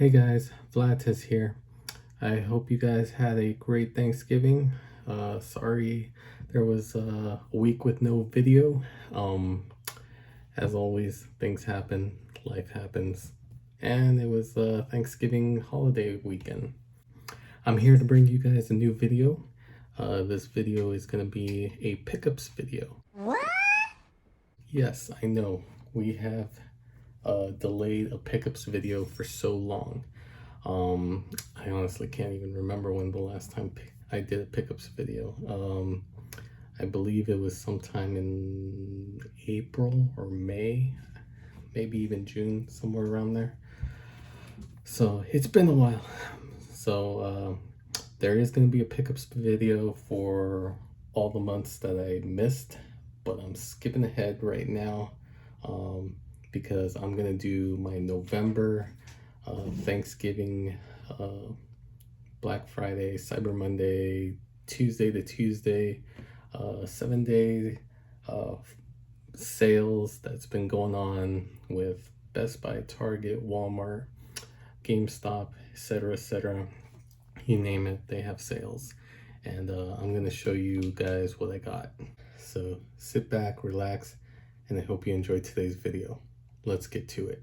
Hey guys, Vlad here. I hope you guys had a great Thanksgiving. Sorry there was a week with no video. As always, things happen, life happens, and it was Thanksgiving holiday weekend. I'm here to bring you guys a new video. This video is going to be a pickups video. What? Yes, I know. We have delayed a pickups video for so long. I honestly can't even remember when the last time I did a pickups video. I believe it was sometime in April or May, maybe even June, somewhere around there. So it's been a while. So there is going to be a pickups video for all the months that I missed, but I'm skipping ahead right now because I'm going to do my November Thanksgiving, Black Friday, Cyber Monday, Tuesday to Tuesday, 7-day sales that's been going on with Best Buy, Target, Walmart, GameStop, etc. You name it, they have sales. And I'm going to show you guys what I got. So sit back, relax, and I hope you enjoyed today's video. Let's get to it.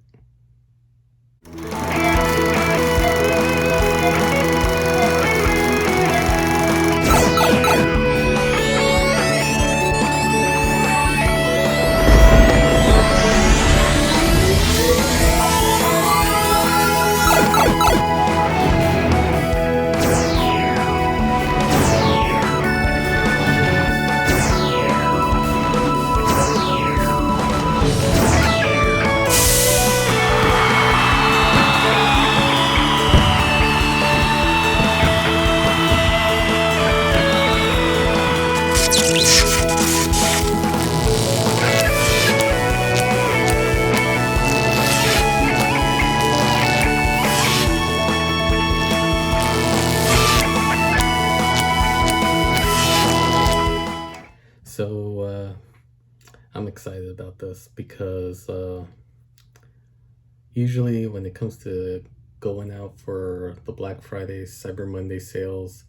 So I'm excited about this because usually when it comes to going out for the Black Friday, Cyber Monday sales,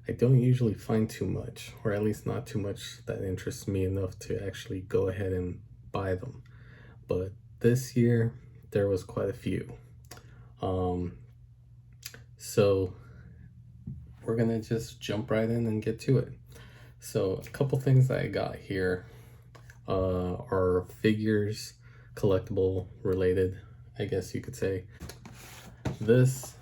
I don't usually find too much, or at least not too much that interests me enough to actually go ahead and buy them. But this year there was quite a few. So we're gonna just jump right in and get to it. So a couple things that I got here are figures, collectible related, I guess you could say. This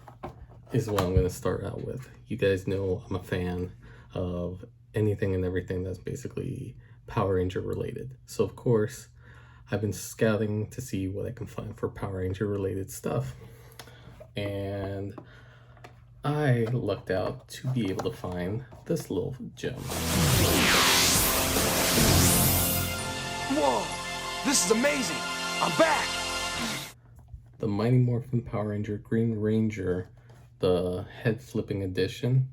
is what I'm going to start out with. You guys know I'm a fan of anything and everything that's basically Power Ranger related. So of course, I've been scouting to see what I can find for Power Ranger related stuff. And I lucked out to be able to find this little gem. Whoa, this is amazing. I'm back. The Mighty Morphin Power Ranger Green Ranger, the head flipping edition,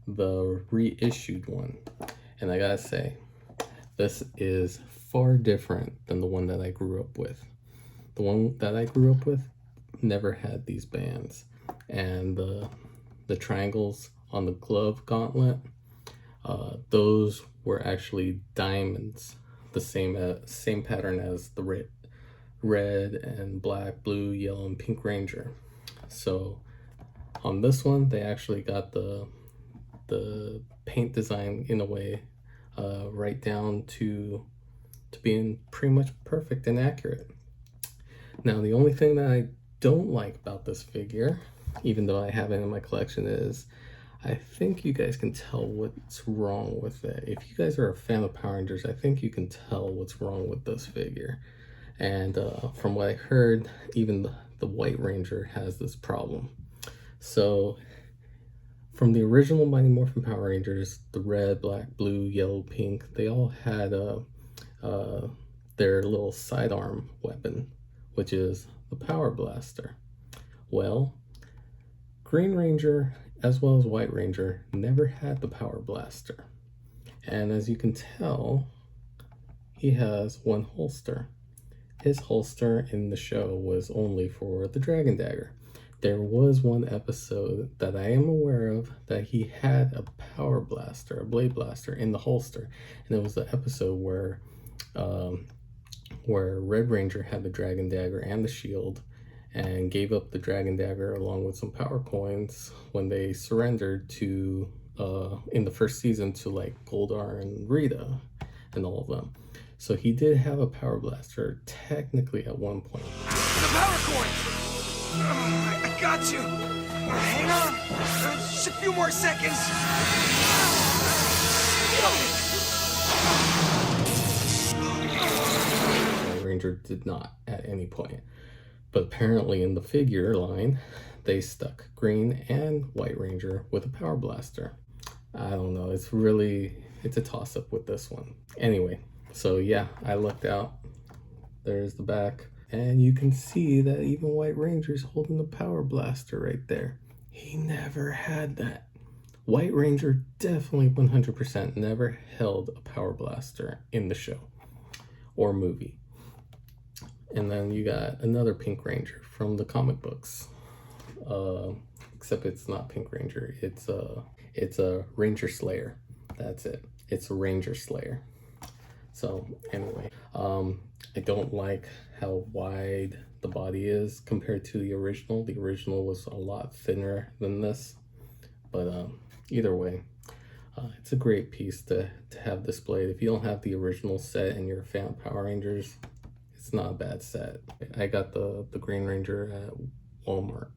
the reissued one. And I gotta say, this is far different than the one that I grew up with. The one that I grew up with never had these bands, and the triangles on the glove gauntlet, those were actually diamonds, the same pattern as the red and black, blue, yellow, and pink Ranger. So on this one, they actually got the paint design in a way right down to being pretty much perfect and accurate. Now, the only thing that I don't like about this figure, even though I have it in my collection, is I think you guys can tell what's wrong with it. If you guys are a fan of Power Rangers, I think you can tell what's wrong with this figure. And from what I heard, even the White Ranger has this problem. So from the original Mighty Morphin Power Rangers, the red, black, blue, yellow, pink, they all had their little sidearm weapon, which is the Power Blaster. Well, Green Ranger as well as White Ranger never had the Power Blaster. And as you can tell, he has one holster. his holster in the show was only for the Dragon Dagger. There was one episode that I am aware of that he had a power blaster, a blade blaster in the holster, and it was the episode where Red Ranger had the Dragon Dagger and the shield and gave up the Dragon Dagger along with some power coins when they surrendered to in the first season to like Goldar and Rita and all of them. So he did have a power blaster technically at one point. The power coin! I got you! Hang on! Just a few more seconds! White Ranger did not at any point. But apparently in the figure line, they stuck Green and White Ranger with a power blaster. I don't know, it's a toss-up with this one. Anyway, so yeah, I looked out. There's the back. And you can see that even White Ranger's holding the power blaster right there. He never had that. White Ranger definitely 100% never held a power blaster in the show or movie. And then you got another Pink Ranger from the comic books. Except it's not Pink Ranger. It's a Ranger Slayer. That's it. It's a Ranger Slayer. So anyway, I don't like how wide the body is compared to the original. The original was a lot thinner than this. But either way, it's a great piece to have displayed. If you don't have the original set and you're a fan of Power Rangers, it's not a bad set. I got the Green Ranger at Walmart,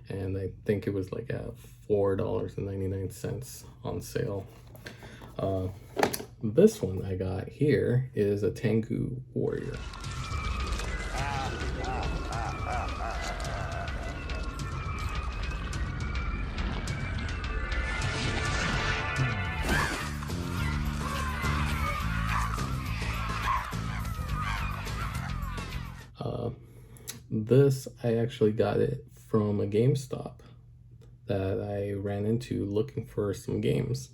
and I think it was like at $4.99 on sale. This one I got here is a Tenku Warrior. This, I actually got it from a GameStop that I ran into looking for some games.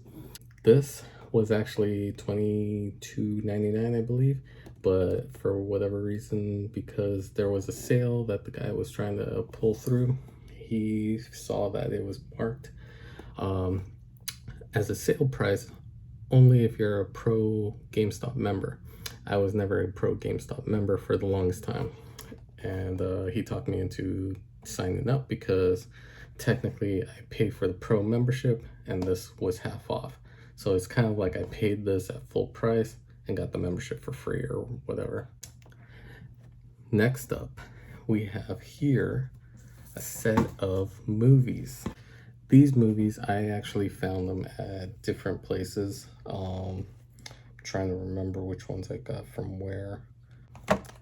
This was actually $22.99, I believe, but for whatever reason, because there was a sale that the guy was trying to pull through, he saw that it was marked as a sale price only if you're a pro GameStop member. I was never a pro GameStop member for the longest time, and he talked me into signing up because technically I paid for the pro membership and this was half off. So it's kind of like I paid this at full price and got the membership for free or whatever. Next up, we have here a set of movies. These movies, I actually found them at different places. Trying to remember which ones I got from where.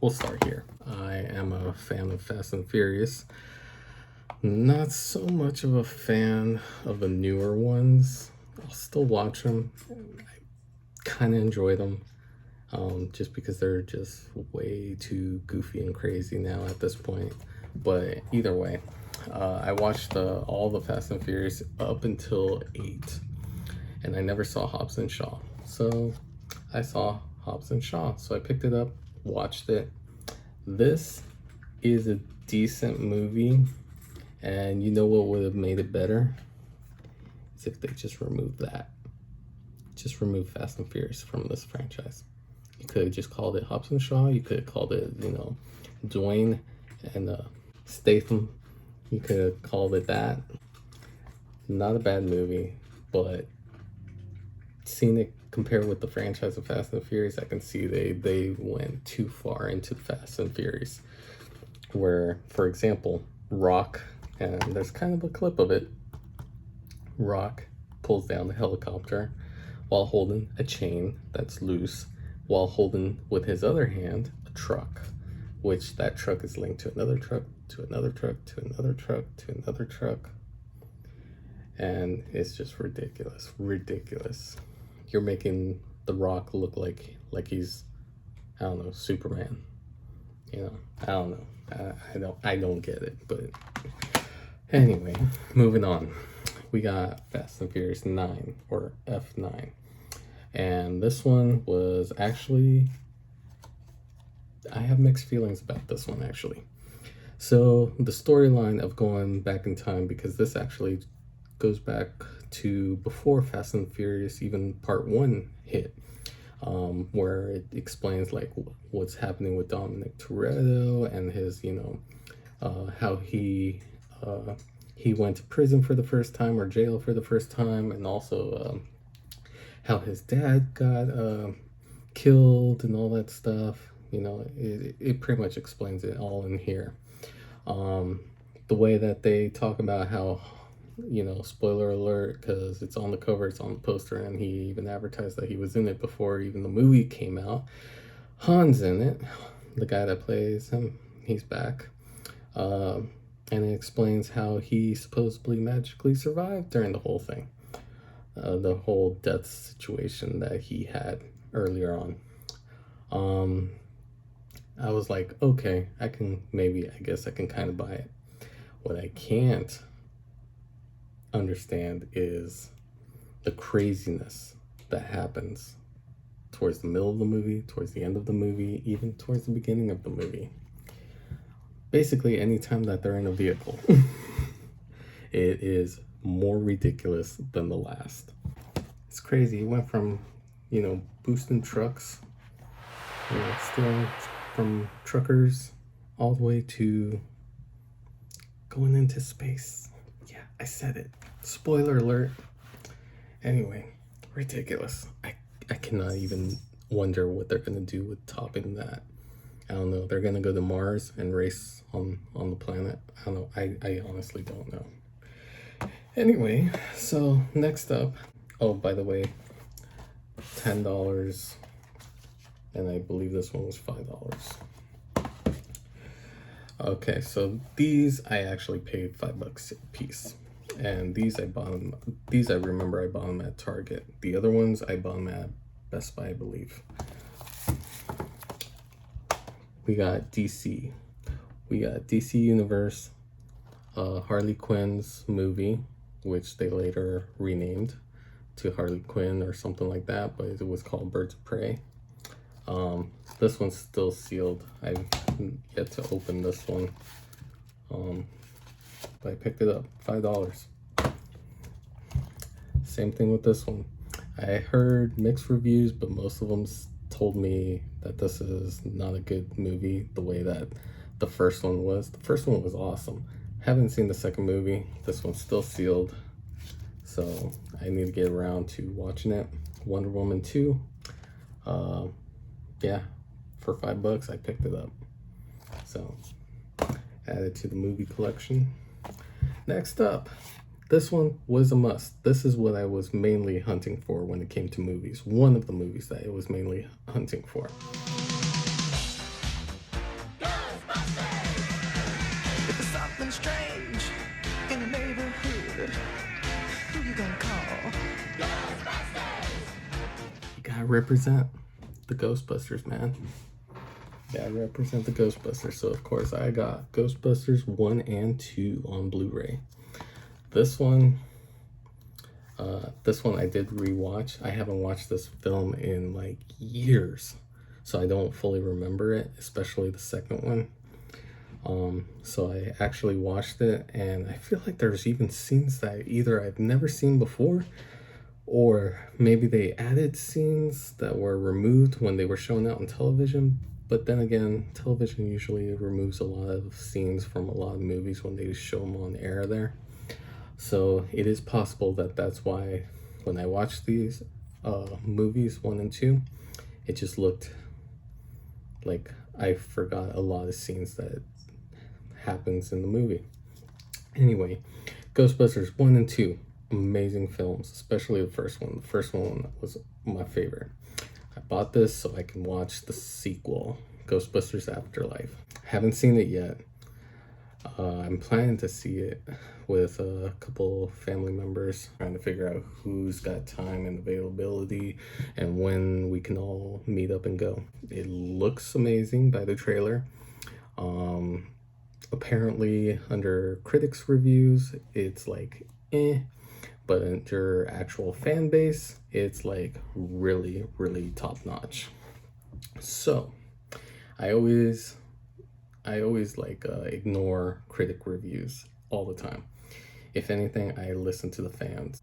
We'll start here. I am a fan of Fast and Furious. Not so much of a fan of the newer ones. I'll still watch them. I kind of enjoy them, just because they're just way too goofy and crazy now at this point. But either way, I watched all the Fast and Furious up until 8, and I never saw Hobbs and Shaw. So I saw Hobbs and Shaw, so I picked it up, watched it. This is a decent movie, and you know what would have made it better? Is if they just removed that. Just remove Fast and Furious from this franchise. You could have just called it Hobbs and Shaw. You could have called it, Dwayne and Statham. You could have called it that. Not a bad movie, but seeing it compared with the franchise of Fast and Furious, I can see they went too far into Fast and Furious. Where, for example, Rock, and there's kind of a clip of it, Rock pulls down the helicopter while holding a chain that's loose, while holding with his other hand a truck, which that truck is linked to another truck, to another truck, to another truck, to another truck. And it's just ridiculous. You're making The Rock look like he's, I don't know, Superman. I don't know. I don't get it. But anyway, moving on. We got Fast and Furious 9, or F9. And this one was actually I have mixed feelings about this one actually. So the storyline of going back in time, because this actually goes back to before Fast and Furious even Part 1 hit, where it explains like what's happening with Dominic Toretto and his, how he went to prison for the first time, or jail for the first time, and also how his dad got killed and all that stuff. It pretty much explains it all in here. The way that they talk about how, spoiler alert, because it's on the cover, it's on the poster, and he even advertised that he was in it before even the movie came out. Han's in it, the guy that plays him, he's back. And it explains how he supposedly magically survived during the whole thing. The whole death situation that he had earlier on. I was like, okay, I guess I can kind of buy it. What I can't understand is the craziness that happens towards the middle of the movie, towards the end of the movie, even towards the beginning of the movie. Basically, anytime that they're in a vehicle, it is more ridiculous than the last. It's crazy. It went from, boosting trucks, stealing from truckers, all the way to going into space. Yeah, I said it. Spoiler alert. Anyway, ridiculous. I cannot even wonder what they're gonna do with topping that. I don't know. They're gonna go to Mars and race on the planet. I don't know. I honestly don't know. Anyway, so next up. Oh, by the way, $10, and I believe this one was $5. Okay, so these I actually paid $5 a piece, and these I remember I bought them at Target. The other ones I bought them at Best Buy, I believe. We got DC. We got DC Universe, Harley Quinn's movie, which they later renamed to Harley Quinn or something like that, but it was called Birds of Prey. This one's still sealed. I've yet to open this one, but I picked it up, $5. Same thing with this one. I heard mixed reviews, but most of them told me that this is not a good movie the way that the first one was. The first one was awesome. Haven't seen the second movie. This one's still sealed, so I need to get around to watching it. Wonder Woman 2. Yeah, for $5 I picked it up. So add it to the movie collection. Next up, this one was a must. This is what I was mainly hunting for when it came to movies. One of the movies that I was mainly hunting for. If there's something strange in the neighborhood, who you gonna call? You gotta represent the Ghostbusters, man. You gotta represent the Ghostbusters. So of course I got Ghostbusters 1 and 2 on Blu-ray. This one I did rewatch. I haven't watched this film in like years, so I don't fully remember it, especially the second one. So I actually watched it, and I feel like there's even scenes that either I've never seen before, or maybe they added scenes that were removed when they were shown out on television. But then again, television usually removes a lot of scenes from a lot of movies when they show them on air there. So it is possible that that's why when I watched these movies 1 and 2, it just looked like I forgot a lot of scenes that happens in the movie. Anyway, Ghostbusters 1 and 2, amazing films, especially the first one. The first one was my favorite. I bought this so I can watch the sequel, Ghostbusters Afterlife. Haven't seen it yet. I'm planning to see it with a couple family members, trying to figure out who's got time and availability and when we can all meet up and go. It looks amazing by the trailer. Apparently under critics reviews it's like but under actual fan base it's like really top notch. So I always like ignore critic reviews all the time. If anything, I listen to the fans.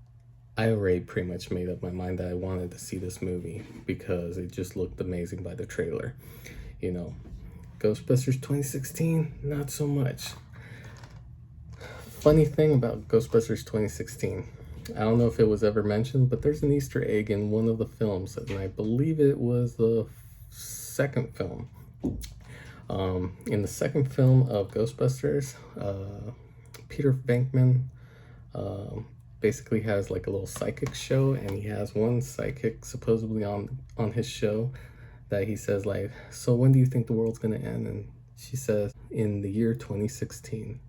I already pretty much made up my mind that I wanted to see this movie because it just looked amazing by the trailer. You know, Ghostbusters 2016, not so much. Funny thing about Ghostbusters 2016, I don't know if it was ever mentioned, but there's an Easter egg in one of the films, and I believe it was the second film. In the second film of Ghostbusters, Peter Venkman basically has like a little psychic show, and he has one psychic supposedly on his show that he says like, so when do you think the world's gonna end? And she says, in the year 2016.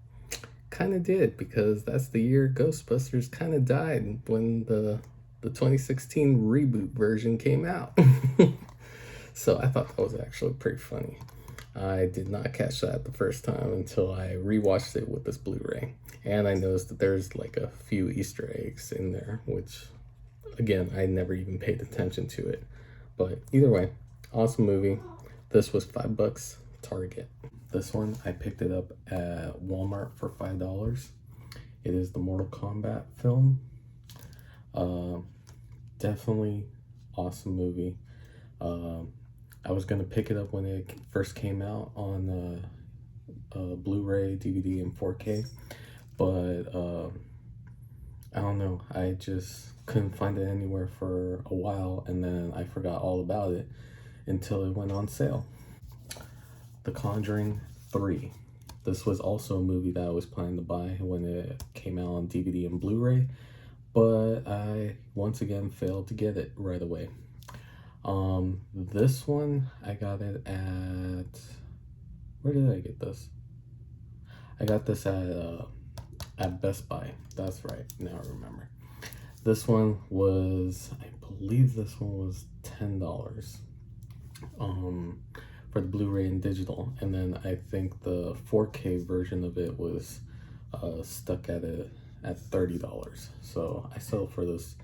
Kind of did, because that's the year Ghostbusters kind of died, when the 2016 reboot version came out. So I thought that was actually pretty funny. I did not catch that the first time until I rewatched it with this Blu-ray, and I noticed that there's like a few Easter eggs in there, which again, I never even paid attention to it. But either way, awesome movie. This was $5 Target. This one, I picked it up at Walmart for $5. It is the Mortal Kombat film. Definitely awesome movie. I was gonna pick it up when it first came out on Blu-ray, DVD, and 4K, but I don't know. I just couldn't find it anywhere for a while, and then I forgot all about it until it went on sale. The Conjuring 3. This was also a movie that I was planning to buy when it came out on DVD and Blu-ray, but I once again failed to get it right away. This one, I got it at, where did I get this? I got this at Best Buy. That's right, now I remember. This one was, I believe this one was $10 for the Blu-ray and digital, and then I think the 4K version of it was stuck at $30. So I settled for this,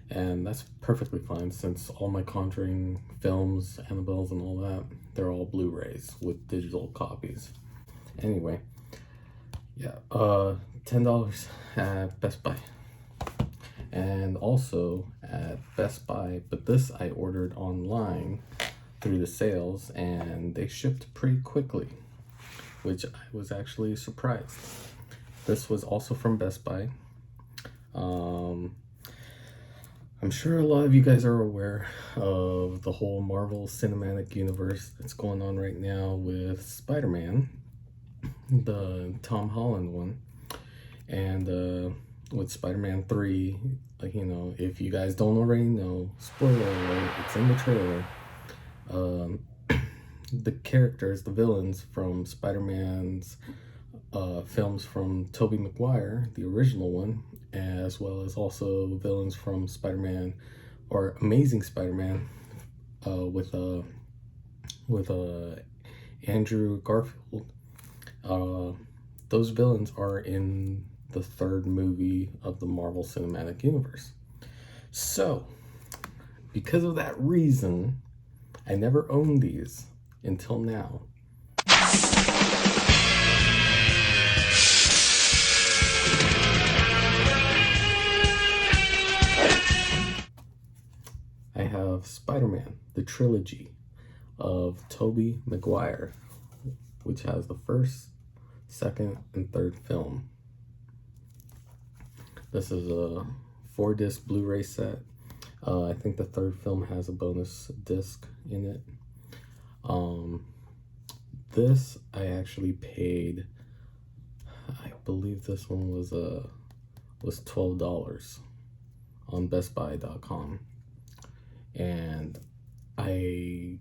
and that's perfectly fine since all my Conjuring films, Annabelles, and all that, they're all Blu-rays with digital copies. Anyway, yeah, $10 at Best Buy. And also at Best Buy, but this I ordered online through the sales, and they shipped pretty quickly, which I was actually surprised. This was also from Best Buy. I'm sure a lot of you guys are aware of the whole Marvel Cinematic Universe that's going on right now with Spider-Man, the Tom Holland one, and with Spider-Man 3, like, you know, if you guys don't already know, spoiler alert, it's in the trailer. The characters, the villains from Spider-Man's films from Toby Mcguire, the original one, as well as also villains from Spider-Man or Amazing Spider-Man with Andrew Garfield. Those villains are in the third movie of the Marvel Cinematic Universe. So, because of that reason, I never owned these until now. I have Spider-Man, the trilogy of Toby Mcguire, which has the first, second, and third film. This is a 4-disc Blu-ray set. I think the third film has a bonus disc in it. This I actually paid, I believe this one was $12 on bestbuy.com. And I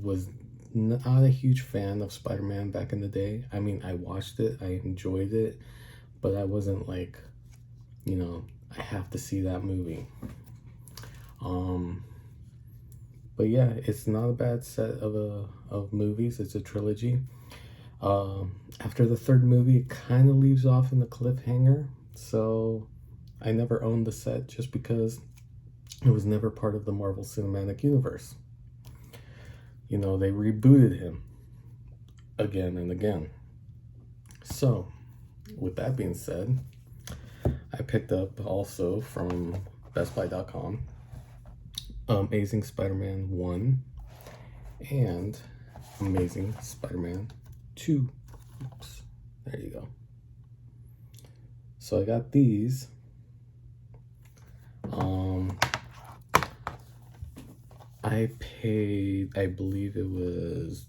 was not a huge fan of Spider-Man back in the day. I mean, I watched it, I enjoyed it, but I wasn't like, you know, I have to see that movie. But yeah, it's not a bad set of movies. It's a trilogy. After the third movie, it kind of leaves off in the cliffhanger. So I never owned the set just because it was never part of the Marvel Cinematic Universe. you know, they rebooted him again and again. So, with that being said, I picked up also from BestBuy.com Amazing Spider-Man 1 and Amazing Spider-Man 2. Oops, there you go. So I got these. I paid, I believe it was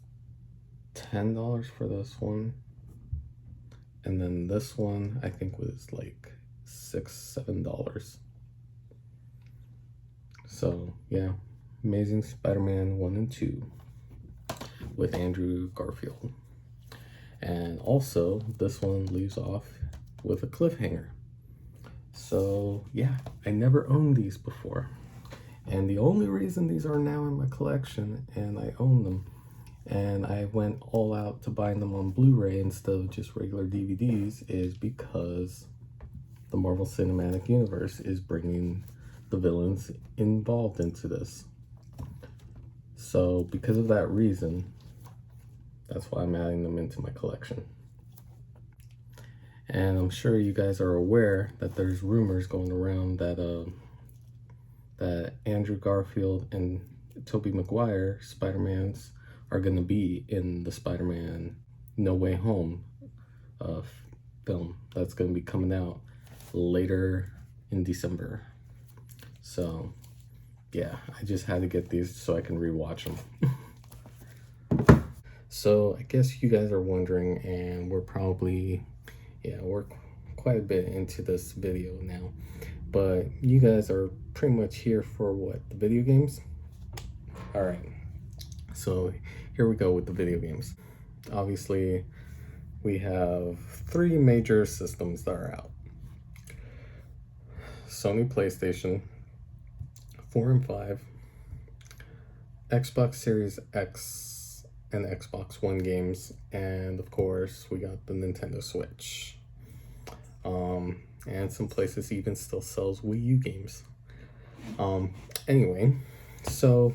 $10 for this one. And then this one, I think was like $6-7. So yeah, Amazing Spider-Man 1 and 2 with Andrew Garfield. And also, this one leaves off with a cliffhanger. So yeah, I never owned these before. And the only reason these are now in my collection and I own them, and I went all out to buying them on Blu-ray instead of just regular DVDs, is because the Marvel Cinematic Universe is bringing the villains involved into this. So because of that reason, that's why I'm adding them into my collection. And I'm sure you guys are aware that there's rumors going around that that Andrew Garfield and Toby Mcguire Spider-Mans are going to be in the Spider-Man No Way Home film that's going to be coming out later in December. So yeah, I just had to get these so I can rewatch them. So I guess you guys are wondering, and we're probably, we're quite a bit into this video now, but you guys are pretty much here for what? The video games? All right, so here we go with the video games. Obviously, we have 3 major systems that are out. Sony PlayStation 4 and 5, Xbox Series X and Xbox One games, and of course, we got the Nintendo Switch. And some places even still sells Wii U games. Anyway, so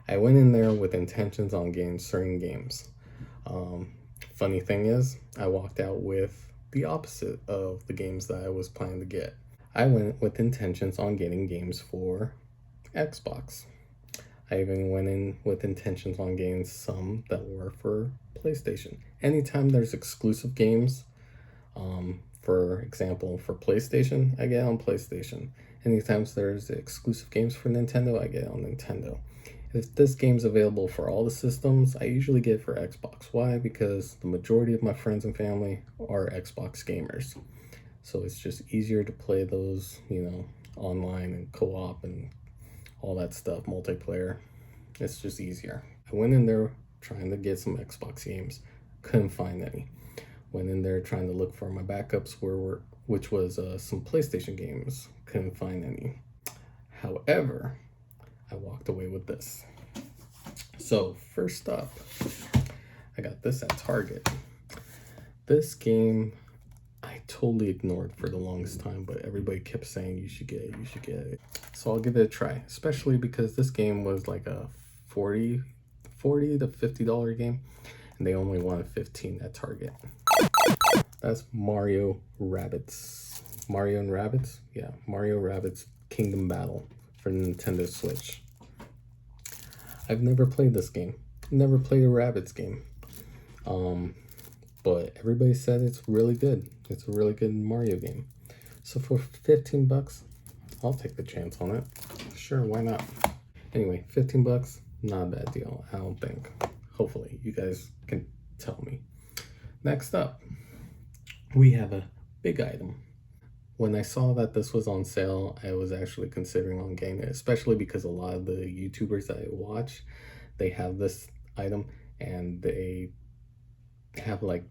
I went in there with intentions on getting certain games. Funny thing is, I walked out with the opposite of the games that I was planning to get. I went with intentions on getting games for Xbox. I even went in with intentions on getting some that were for PlayStation. Anytime there's exclusive games, for example, for PlayStation, I get it on PlayStation. Anytime there's exclusive games for Nintendo, I get it on Nintendo. If this game's available for all the systems, I usually get it for Xbox. Why? Because the majority of my friends and family are Xbox gamers. So it's just easier to play those, online and co-op and all that stuff, multiplayer. It's just easier. I went in there trying to get some Xbox games, couldn't find any. Went in there trying to look for my backups, which was some PlayStation games, couldn't find any. However, I walked away with this. So first up, I got this at Target. This game I totally ignored for the longest time, but everybody kept saying you should get it, you should get it. So I'll give it a try, especially because this game was like a $40 to $50 game, and they only wanted 15 at Target. That's Mario Rabbids. Mario and Rabbids? Yeah, Mario Rabbids Kingdom Battle for Nintendo Switch. I've never played this game. Never played a Rabbids game. But everybody said it's really good. It's a really good Mario game. So for 15 bucks, I'll take the chance on it. Sure, why not? Anyway, 15 bucks, not a bad deal, I don't think. Hopefully, you guys can tell me. Next up, we have a big item. When I saw that this was on sale, I was actually considering on getting it, especially because a lot of the YouTubers that I watch, they have this item and they have like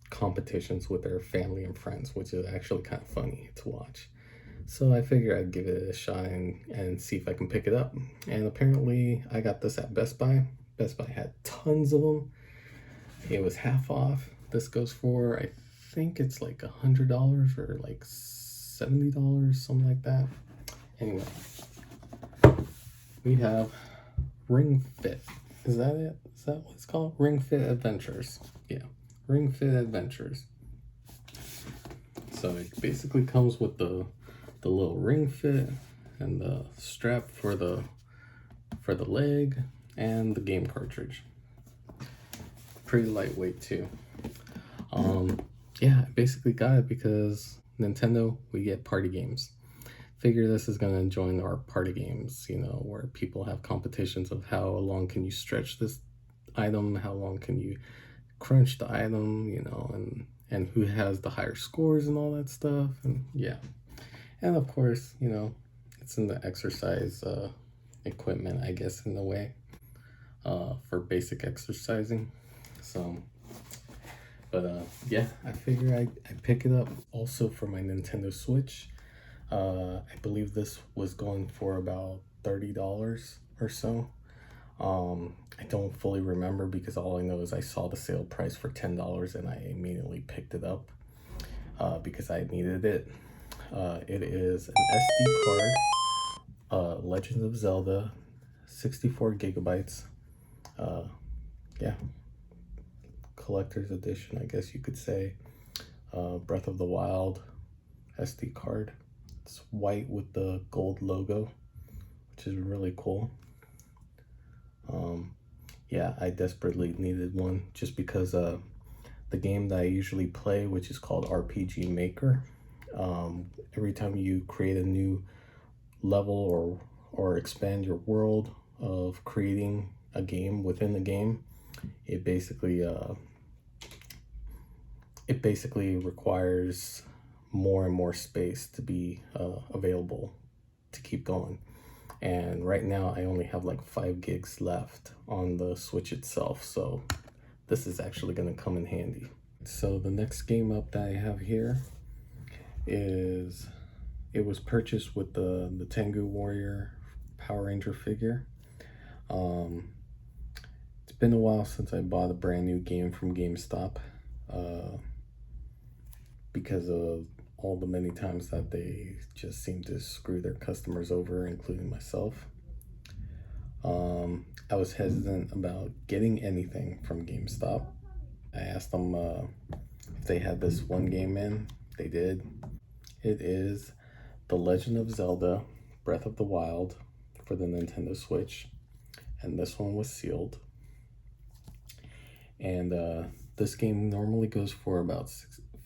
competitions with their family and friends, which is actually kind of funny to watch. So I figured I'd give it a shot and see if I can pick it up. And apparently I got this at Best Buy. Best Buy had tons of them. It was half off. This goes for, I think it's like $100 or like $70, something like that. Anyway, we have Ring Fit. Is that it? Is that what it's called? Ring Fit Adventures. Yeah, Ring Fit Adventures. So it basically comes with the little ring fit and the strap for the leg and the game cartridge. Pretty lightweight too. Yeah, I basically got it because Nintendo, we get party games. Figure this is gonna join our party games, you know, where people have competitions of how long can you stretch this item, how long can you crunch the item, you know, and who has the higher scores and all that stuff. And yeah, and of course, you know, it's in the exercise equipment, I guess, in a way, for basic exercising. So but yeah, I figure I pick it up also for my Nintendo Switch. I believe this was going for about $30 or so. I don't fully remember because all I know is I saw the sale price for $10 and I immediately picked it up because I needed it. It is an SD card, Legend of Zelda, 64 gigabytes. Yeah, collector's edition, I guess you could say. Breath of the Wild SD card. It's white with the gold logo, which is really cool. Yeah, I desperately needed one just because the game that I usually play, which is called RPG Maker, every time you create a new level or expand your world of creating a game within the game, it basically requires more and more space to be available to keep going. And right now I only have like 5 gigs left on the Switch itself, so this is actually going to come in handy. So the next game up that I have here is, it was purchased with the Tenku Warrior Power Ranger figure. It's been a while since I bought a brand new game from GameStop, because of all the many times that they just seem to screw their customers over, including myself. I was hesitant about getting anything from GameStop. I asked them if they had this one game in. They did. It is The Legend of Zelda Breath of the Wild for the Nintendo Switch, and this one was sealed. And this game normally goes for about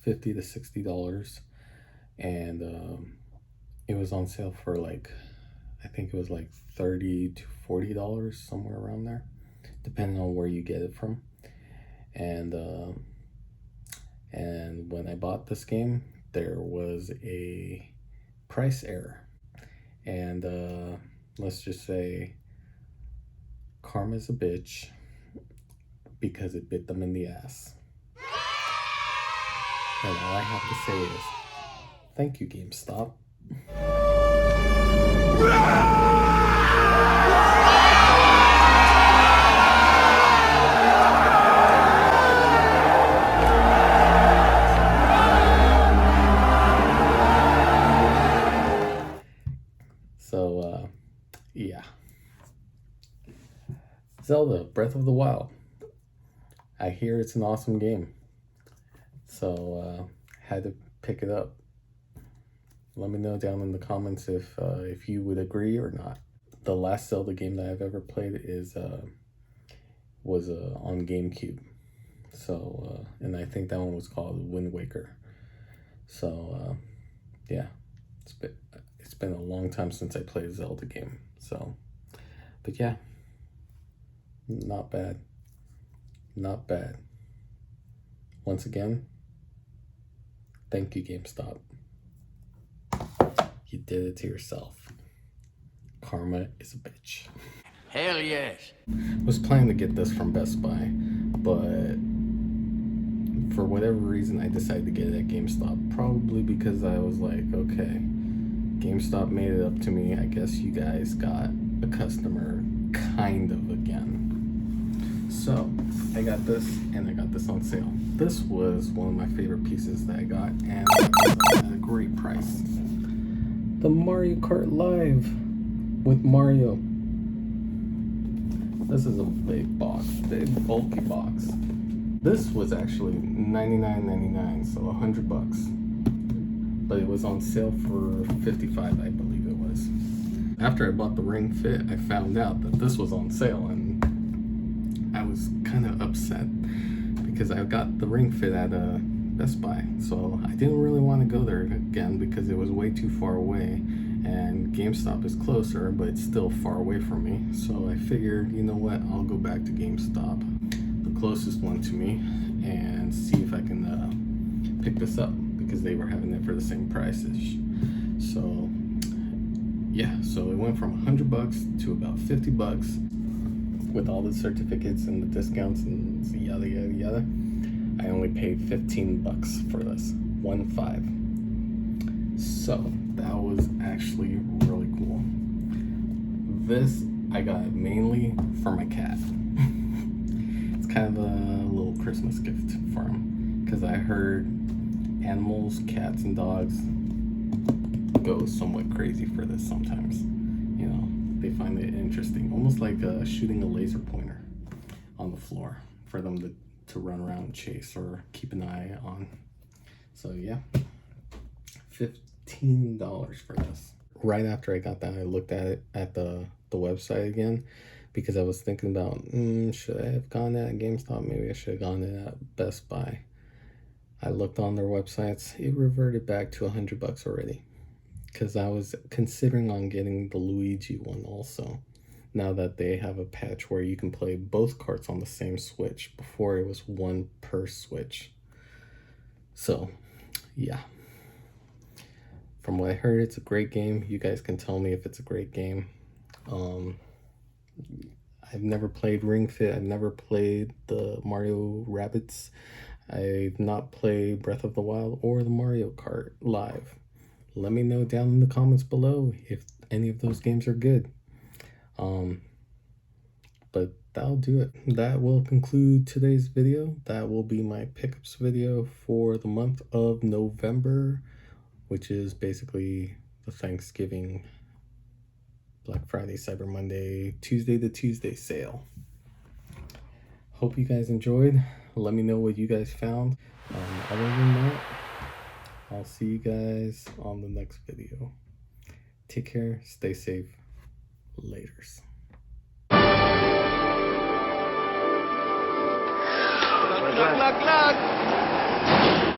$50 to $60, and it was on sale for like, I think it was like $30 to $40, somewhere around there, depending on where you get it from. And when I bought this game, there was a price error, and let's just say karma's a bitch because it bit them in the ass. And all I have to say is, thank you, GameStop. So, yeah. Zelda Breath of the Wild. I hear it's an awesome game. So, had to pick it up. Let me know down in the comments if you would agree or not. The last Zelda game that I've ever played was on GameCube. So, and I think that one was called Wind Waker. So, yeah, it's been a long time since I played a Zelda game. So, but yeah, not bad. Not bad. Once again, thank you, GameStop. You did it to yourself. Karma is a bitch. Hell yes. I was planning to get this from Best Buy, but for whatever reason, I decided to get it at GameStop. Probably because I was like, okay, GameStop made it up to me. I guess you guys got a customer kind of again. So I got this, and I got this on sale. This was one of my favorite pieces that I got, and at a great price. The Mario Kart Live with Mario. This is a big box, big bulky box. This was actually $99.99, so $100. But it was on sale for $55, I believe it was. After I bought the Ring Fit, I found out that this was on sale, and I was kind of upset because I got the Ring Fit at Best Buy, so I didn't really want to go there again because it was way too far away, and GameStop is closer, but it's still far away from me. So I figured, you know what, I'll go back to GameStop, the closest one to me, and see if I can pick this up because they were having it for the same prices. So yeah, so it went from $100 to about $50 with all the certificates and the discounts and yada yada yada. I only paid $15 for this, 15. So that was actually really cool. This I got mainly for my cat. It's kind of a little Christmas gift for him because I heard animals, cats, and dogs go somewhat crazy for this sometimes. You know, they find it interesting, almost like shooting a laser pointer on the floor for them to run around and chase or keep an eye on. So yeah, $15 for this. Right after I got that, I looked at it at the website again because I was thinking about, should I have gone at GameStop? Maybe I should have gone at Best Buy. I looked on their websites. It reverted back to $100 already because I was considering on getting the Luigi one also. Now that they have a patch where you can play both carts on the same Switch. Before it was one per Switch. So, yeah. From what I heard, it's a great game. You guys can tell me if it's a great game. I've never played Ring Fit. I've never played the Mario Rabbids. I've not played Breath of the Wild or the Mario Kart Live. Let me know down in the comments below if any of those games are good. But that'll do it. That will conclude today's video. That will be my pickups video for the month of November, which is basically the Thanksgiving, Black Friday, Cyber Monday, Tuesday to Tuesday sale. Hope you guys enjoyed. Let me know what you guys found. Other than that, I'll see you guys on the next video. Take care, stay safe. Laters. Look, look, look, look!